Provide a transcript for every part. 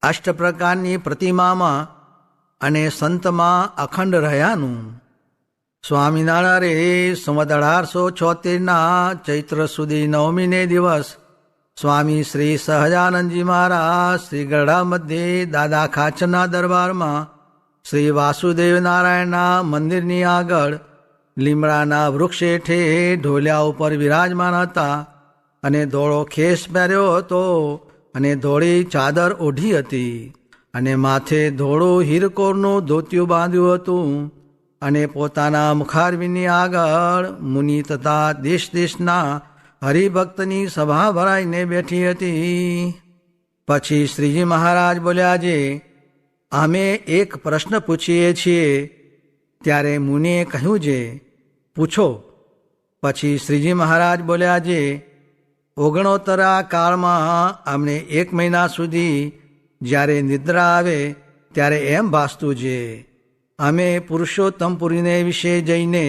અષ્ટ પ્રકારની પ્રતિમામાં અને સંતમાં અખંડ રહ્યાનું. સ્વામિનારાયણ સંવત 1876 ચૈત્ર સુધી નવમીને દિવસ સ્વામી શ્રી સહજાનંદજી મહારાજ શ્રી ગઢડા મધ્યે દાદા ખાચરના દરબારમાં શ્રી વાસુદેવ નારાયણના મંદિરની આગળ લીમડાના વૃક્ષ હેઠે ઢોલિયા ઉપર વિરાજમાન હતા અને ધોળો ખેસ પહેર્યો હતો અને ધોળી ચાદર ઓઢી હતી અને માથે ધોળું હીરકોરનું ધોતિયું બાંધ્યું હતું અને પોતાના મુખારવિંદની આગળ મુનિ તથા દેશ દેશના હરિભક્તની સભા ભરાઈને બેઠી હતી. પછી શ્રીજી મહારાજ બોલ્યા, જે અમે એક પ્રશ્ન પૂછીએ છીએ. ત્યારે મુનિએ કહ્યું, જે પૂછો. પછી શ્રીજી મહારાજ બોલ્યા, જે 69 કાળમાં અમને 1 મહિના સુધી જ્યારે નિદ્રા આવે ત્યારે એમ ભાસતું છે અમે પુરુષોત્તમપુરીને વિશે જઈને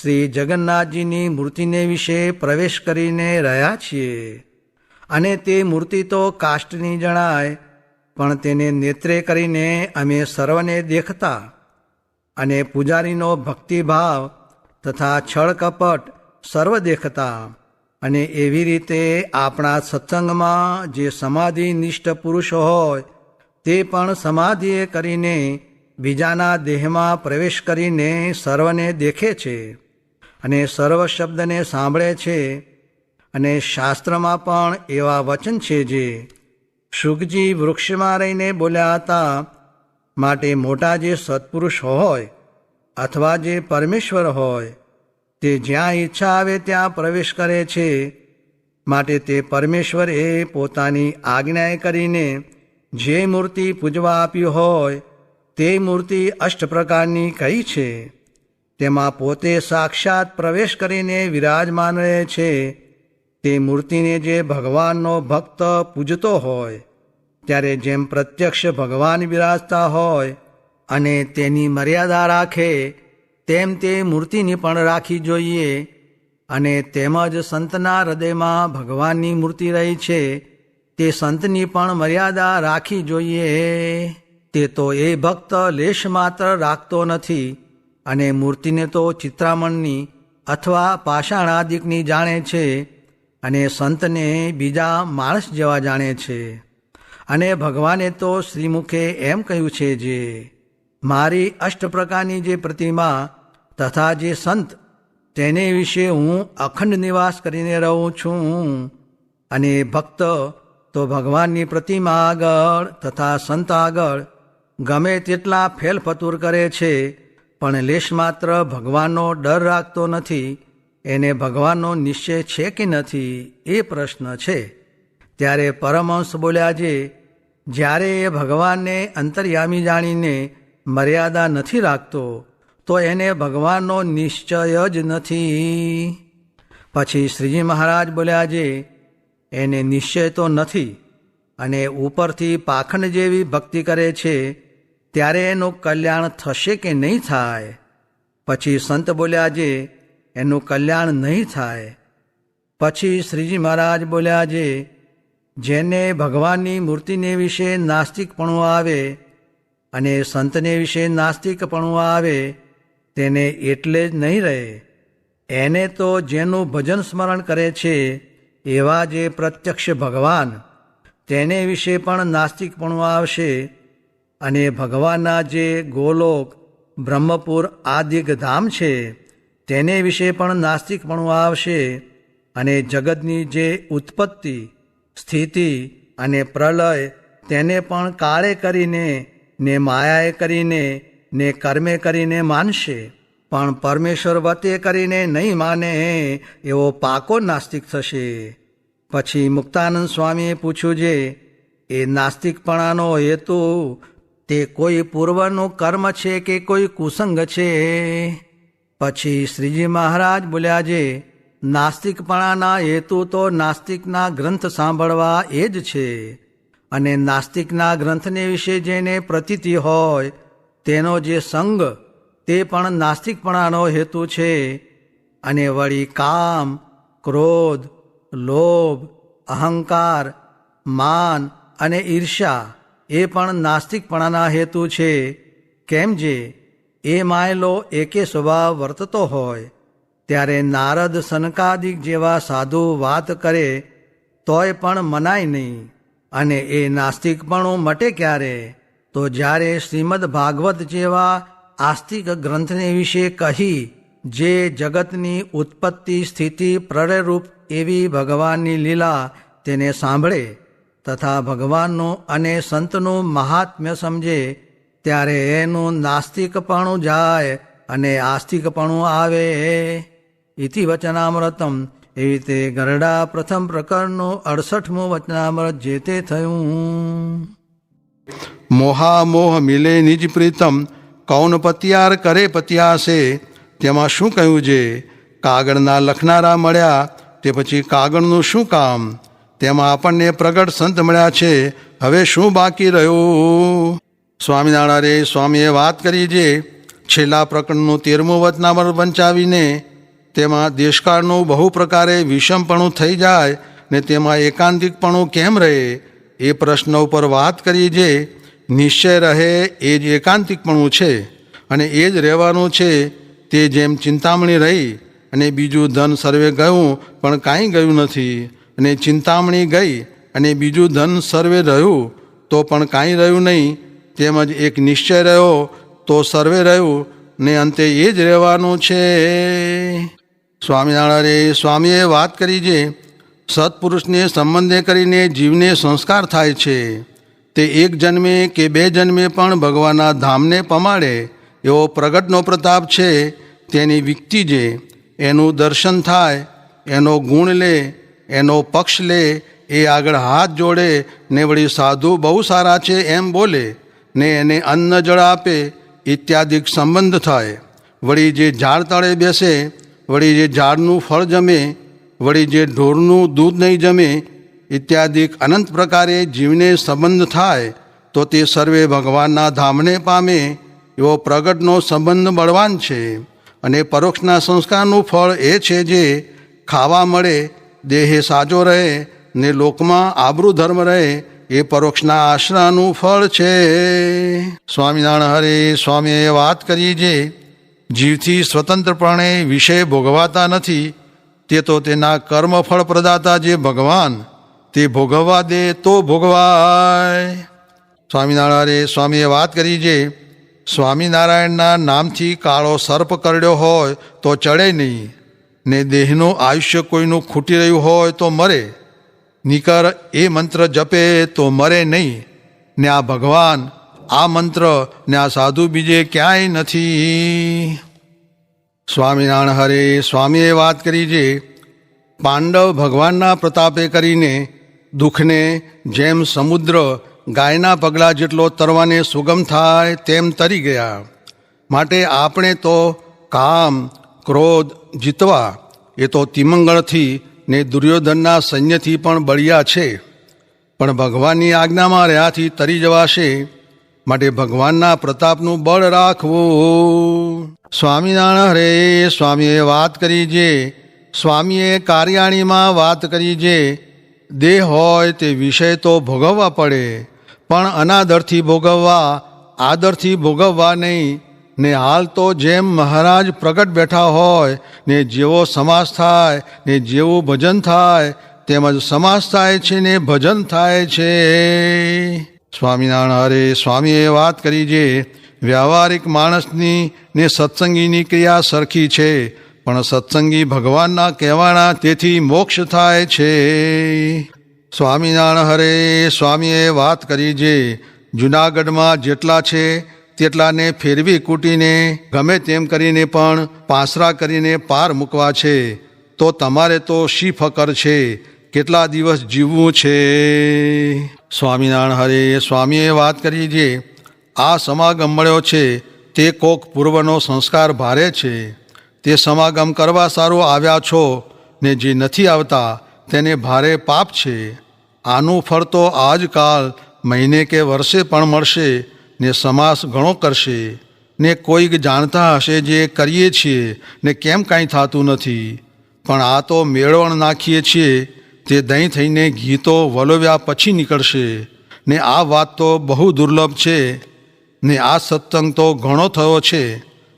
શ્રી જગન્નાથજીની મૂર્તિને વિશે પ્રવેશ કરીને રહ્યા છીએ. અને તે મૂર્તિ તો કાષ્ટની જણાય, પણ તેને નેત્રે કરીને અમે સર્વને દેખતા અને પૂજારીનો ભક્તિભાવ તથા છળ કપટ સર્વ દેખતા. અને એવી રીતે આપણા સત્સંગમાં જે સમાધિનિષ્ઠ પુરુષ હોય તે પણ સમાધિએ કરીને બીજાના દેહમાં પ્રવેશ કરીને સર્વને દેખે છે અને સર્વ શબ્દને સાંભળે છે. અને શાસ્ત્રમાં પણ એવા વચન છે જે શુકજી વૃક્ષમાં રહીને બોલ્યા હતા. માટે મોટા જે સત્પુરુષ હોય અથવા જે પરમેશ્વર હોય તે જ્યાં ઈચ્છા આવે ત્યાં પ્રવેશ કરે છે. માટે તે પરમેશ્વરે પોતાની આજ્ઞાએ કરીને જે મૂર્તિ પૂજવા આપ્યું હોય તે મૂર્તિ અષ્ટ પ્રકારની કહી છે. તેમાં પોતે સાક્ષાત પ્રવેશ કરીને વિરાજમાન રહે છે. તે મૂર્તિને જે ભગવાનનો ભક્ત પૂજતો હોય ત્યારે જેમ પ્રત્યક્ષ ભગવાન બિરાજતા હોય અને તેની મર્યાદા રાખે તેમ તે મૂર્તિની પણ રાખી જોઈએ. અને તેમજ સંતના હૃદયમાં ભગવાનની મૂર્તિ રહી છે તે સંતની પણ મર્યાદા રાખી જોઈએ. તે તો એ ભક્ત લેશ માત્ર રાખતો નથી અને મૂર્તિને તો ચિત્રામણની અથવા પાષાણાદિકની જાણે છે અને સંતને બીજા માણસ જેવા જાણે છે. અને ભગવાને તો શ્રીમુખે એમ કહ્યું છે, જે મારી અષ્ટ પ્રકારની જે પ્રતિમા તથા જે સંત તેને વિશે હું અખંડ નિવાસ કરીને રહું છું. અને ભક્ત તો ભગવાનની પ્રતિમા આગળ તથા સંત આગળ ગમે તેટલા ફેલફતુર કરે છે પણ લેશ માત્ર ભગવાનનો ડર રાખતો નથી. એને ભગવાનનો નિશ્ચય છે કે નથી એ પ્રશ્ન છે. ત્યારે પરમહંસ બોલ્યા, જે જ્યારે એ ભગવાનને અંતર્યામી જાણીને મર્યાદા નથી રાખતો તો એને ભગવાનનો નિશ્ચય જ નથી. પછી શ્રીજી મહારાજ બોલ્યા, જે એને નિશ્ચય તો નથી અને ઉપરથી પાખંડ જેવી ભક્તિ કરે છે ત્યારે એનું કલ્યાણ થશે કે નહીં થાય. પછી સંત બોલ્યા, જે એનું કલ્યાણ નહીં થાય. પછી શ્રીજી મહારાજ બોલ્યા, જે જેને ભગવાનની મૂર્તિને વિશે નાસ્તિકપણું આવે અને સંતને વિશે નાસ્તિકપણું આવે તેને એટલે જ નહીં રહે. એને તો જેનું ભજન સ્મરણ કરે છે એવા જે પ્રત્યક્ષ ભગવાન તેને વિશે પણ નાસ્તિકપણું આવશે. અને ભગવાનના જે ગોલોક બ્રહ્મપુર આદિક ધામ છે તેને વિશે પણ નાસ્તિકપણું આવશે. અને જગતની જે ઉત્પત્તિ સ્થિતિ અને પ્રલય તેને પણ કાળે કરીને ને માયાએ કરીને ને કર્મે કરીને માનશે. પણ પરમેશ્વર વતે કરીને નહીં માને એવો પાકો નાસ્તિક થશે. પછી મુક્તાનંદ સ્વામીએ પૂછ્યું, જે એ નાસ્તિકપણાનો હેતુ તે કોઈ પૂર્વનું કર્મ છે કે કોઈ કુસંગ છે. પછી શ્રીજી મહારાજ બોલ્યા, જે નાસ્તિકપણાના હેતુ તો નાસ્તિકના ગ્રંથ સાંભળવા એ જ છે. અને નાસ્તિકના ગ્રંથને વિશે જેને પ્રતીતિ હોય તેનો જે સંગ તે પણ નાસ્તિકપણાનો હેતુ છે. અને વળી કામ, ક્રોધ, લોભ, અહંકાર, માન અને ઈર્ષ્યા એ પણ નાસ્તિકપણાના હેતુ છે. કેમ જે એ માયેલો એકે સ્વભાવ વર્તતો હોય, ત્યારે નારદ સનકાદિક જેવા સાધુ વાત કરે તોય પણ મનાય નહીં. અને એ નાસ્તિકપણું મટે ક્યારે? તો જ્યારે શ્રીમદ ભાગવત જેવા આસ્તિક ગ્રંથને વિશે કહી, જે જગતની ઉત્પત્તિ સ્થિતિ પ્રળયરૂપ એવી ભગવાનની લીલા તેને સાંભળે તથા ભગવાનનું અને સંતનું મહાત્મ્ય સમજે, ત્યારે એનું નાસ્તિકપણું જાય અને આસ્તિકપણું આવે. ઇતિ વચનામૃતમ. એવી રીતે ગરડા પ્રથમ પ્રકરણનું 68મું વચનામૃત જે તે થયું. મોહામોહ મિલે નિજ પ્રીતમ, કૌન પતિયાર કરે પતિયાસે. તેમાં શું કહ્યું છે? કાગળના લખનારા મળ્યા તે પછી કાગળનું શું કામ? તેમાં આપણને પ્રગટ સંત મળ્યા છે, હવે શું બાકી રહ્યું? સ્વામિનારાયણ સ્વામીએ વાત કરી છે છેલ્લા પ્રકરણનું 13મું વચનામૃત વંચાવીને તેમાં દેશકાળનું બહુ પ્રકારે વિષમપણું થઈ જાય ને તેમાં એકાંતિકપણું કેમ રહે એ પ્રશ્ન ઉપર વાત કરી છે. નિશ્ચય રહે એ જ એકાંતિકપણું છે અને એ જ રહેવાનું છે. તે જેમ ચિંતામણી રહી અને બીજું ધન સર્વે ગયું પણ કાંઈ ગયું નથી, અને ચિંતામણી ગઈ અને બીજું ધન સર્વે રહ્યું તો પણ કાંઈ રહ્યું નહીં, તેમજ એક નિશ્ચય રહ્યો તો સર્વે રહ્યું ને અંતે એ જ રહેવાનું છે. સ્વામિનારાયણ સ્વામીએ વાત કરી છે સત્પુરુષને સંબંધે કરીને જીવને સંસ્કાર થાય છે. તે એક જન્મે કે બે જન્મે પણ ભગવાનના ધામને પમાડે એવો પ્રગટનો પ્રતાપ છે. તેની વિકતિ જે એનું દર્શન થાય, એનો ગુણ લે, એનો પક્ષ લે, એ આગળ હાથ જોડે ને વળી સાધુ બહુ સારા છે એમ બોલે ને એને અન્ન જળ આપે ઇત્યાદિક સંબંધ થાય. વળી જે ઝાડ તળે બેસે, વળી જે ઝાડનું ફળ જમે, વળી જે ઢોરનું દૂધ નહીં જમે ઇત્યાદિક અનંત પ્રકારે જીવને સંબંધ થાય તો તે સર્વે ભગવાનના ધામને પામે એવો પ્રગટનો સંબંધ બળવાન છે. અને પરોક્ષના સંસ્કારનું ફળ એ છે જે ખાવા મળે, દેહે સાજો રહે ને લોકમાં આબરૂ ધર્મ રહે, એ પરોક્ષના આશરાનું ફળ છે. સ્વામિનારાયણ હરે સ્વામીએ વાત કરી છે જીવથી સ્વતંત્રપણે વિષય ભોગવાતા નથી, તે તો તેના કર્મફળ પ્રદાતા જે ભગવાન તે ભોગવવા દે તો ભોગવાય. સ્વામિનારાયણ સ્વામીએ વાત કરી છે સ્વામિનારાયણના નામથી કાળો સર્પ કરડ્યો હોય તો ચડે નહીં, ને દેહનું આયુષ્ય કોઈનું ખૂટી રહ્યું હોય તો મરે, નિકર એ મંત્ર જપે તો મરે નહીં, ને આ ભગવાન આ મંત્ર ને આ સાધુ બીજે ક્યાંય નથી. સ્વામિનારાયણ હરે સ્વામીએ વાત કરી છે પાંડવ ભગવાનના પ્રતાપે કરીને દુઃખને જેમ સમુદ્ર ગાયના પગલાં જેટલો તરવાને સુગમ થાય તેમ તરી ગયા. માટે આપણે તો કામ ક્રોધ જીતવા એ તો તિમંગળથી ને દુર્યોધનના સૈન્યથી પણ બળિયા છે, પણ ભગવાનની આજ્ઞામાં રહ્યાથી તરી જવાશે. માટે ભગવાનના પ્રતાપનું બળ રાખવું. સ્વામિનારાયણ હરે સ્વામીએ વાત કરી છે સ્વામીએ કાર્યાણીમાં વાત કરી છે દેહ હોય તે વિષય તો ભોગવવા પડે, પણ અનાદરથી ભોગવવા, આદરથી ભોગવવા નહીં. ને હાલ તો જેમ મહારાજ પ્રગટ બેઠા હોય ને જેવો સમાસ થાય ને જેવું ભજન થાય તેમજ સમાસ થાય છે ને ભજન થાય છે. સ્વામિનારાયણ હરે સ્વામીએ વાત કરી છે વ્યવહારિક માણસની ને સત્સંગીની ક્રિયા સરખી છે, પણ સત્સંગી ભગવાનના કહેવાના તેથી મોક્ષ થાય છે. સ્વામિનારાયણ હરે સ્વામીએ વાત કરી છે જૂનાગઢમાં જેટલા છે તેટલાને ફેરવી કૂટીને ગમે તેમ કરીને પણ પાસરા કરીને પાર મૂકવા છે, તો તમારે તો શી ફકર છે, કેટલા દિવસ જીવવું છે. સ્વામિનારાયણ હરે સ્વામીએ વાત કરી છે આ સમાગમ મળ્યો છે તે કોક પૂર્વનો સંસ્કાર ભારે છે, તે સમાગમ કરવા સારું આવ્યા છો ને જે નથી આવતા તેને ભારે પાપ છે. આનું ફળ તો આજકાલ મહિને કે વર્ષે પણ મળશે ને સમાસ ઘણો કરશે. ને કોઈક જાણતા હશે જે કરીએ છીએ ને કેમ કાંઈ થતું નથી, પણ આ તો મેળવણ નાખીએ છીએ તે દહીં થઈને ઘી તો વલોવ્યા પછી નીકળશે ને આ વાત તો બહુ દુર્લભ છે, ને આ સત્સંગ તો ઘણો થયો છે,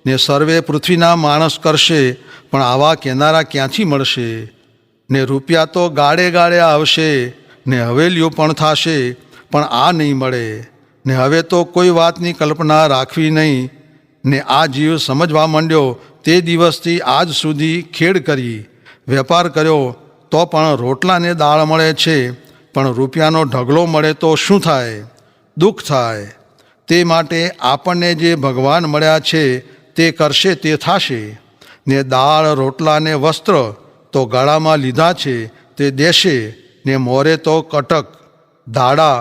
ને સર્વે પૃથ્વીના માણસ કરશે, પણ આવા કેનારા ક્યાંથી મળશે? ને રૂપિયા તો ગાળે ગાળે આવશે, ને હવેલીઓ પણ થશે, પણ આ નહીં મળે. ને હવે તો કોઈ વાતની કલ્પના રાખવી નહીં. ને આ જીવ સમજવા માંડ્યો તે દિવસથી આજ સુધી ખેડ કરી, વેપાર કર્યો તો પણ રોટલાને દાળ મળે છે, પણ રૂપિયાનો ઢગલો મળે તો શું થાય? દુઃખ થાય. તે માટે આપણને જે ભગવાન મળ્યા છે તે કરશે તે થશે. ને દાળ રોટલા ને વસ્ત્ર તો ગળામાં લીધા છે તે દેશે, ને મોરે તો કટક, દાડા,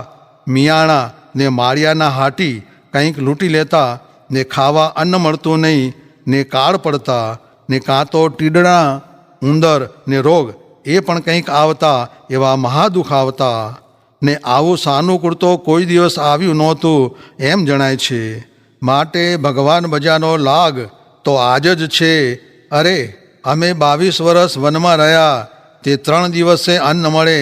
મિયાણા ને માળિયાના હાટી કંઈક લૂંટી લેતા, ને ખાવા અન્ન મળતું નહીં, ને કાળ પડતા, ને કાં તો ટીડણા, ઉંદર ને રોગ એ પણ કંઈક આવતા, એવા મહાદુઃખ આવતા. ને આવું સાનુકૂળ તો કોઈ દિવસ આવ્યું નહોતું એમ જણાય છે. માટે ભગવાન બજાનો લાગ તો આજ જ છે. અરે અમે 22 વર્ષ વનમાં રહ્યા, તે 3 દિવસે અન્ન મળે,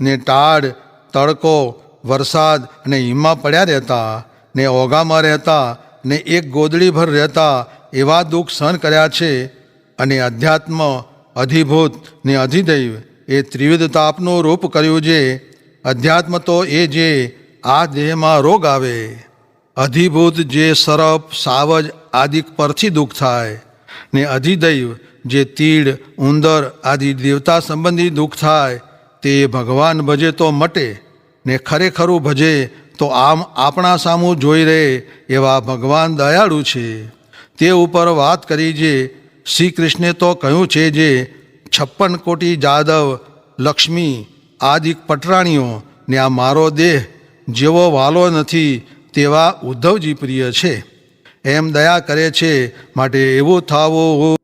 ને ટાઢ, તડકો, વરસાદ અને હિમમાં પડ્યા રહેતા, ને ઓઘામાં રહેતા, ને એક ગોદડીભર રહેતા, એવા દુઃખ સહન કર્યા છે. અને અધ્યાત્મ, અધિભૂત ને અધિદૈવ એ ત્રિવિધ તાપનું રૂપ કર્યું છે. અધ્યાત્મ તો એ જે આ દેહમાં રોગ આવે, અધિભૂત જે સરપ, સાવજ આદિ પરથી દુઃખ થાય, ને અધિદૈવ જે તીડ, ઉંદર આદિ દેવતા સંબંધી દુઃખ થાય, તે ભગવાન ભજે તો મટે, ને ખરેખરું ભજે તો આમ આપણા સામું જોઈ રહે એવા ભગવાન દયાળુ છે. તે ઉપર વાત કરી જે શ્રી કૃષ્ણે તો કહ્યું છે જે 56 કોટી જાદવ, લક્ષ્મી આદિ પટરાણીઓ ને આ મારો દેહ જેવો વાલો નથી તેવા ઉદ્ધવજી પ્રિય છે. એમ દયા કરે છે. માટે એવું થાવું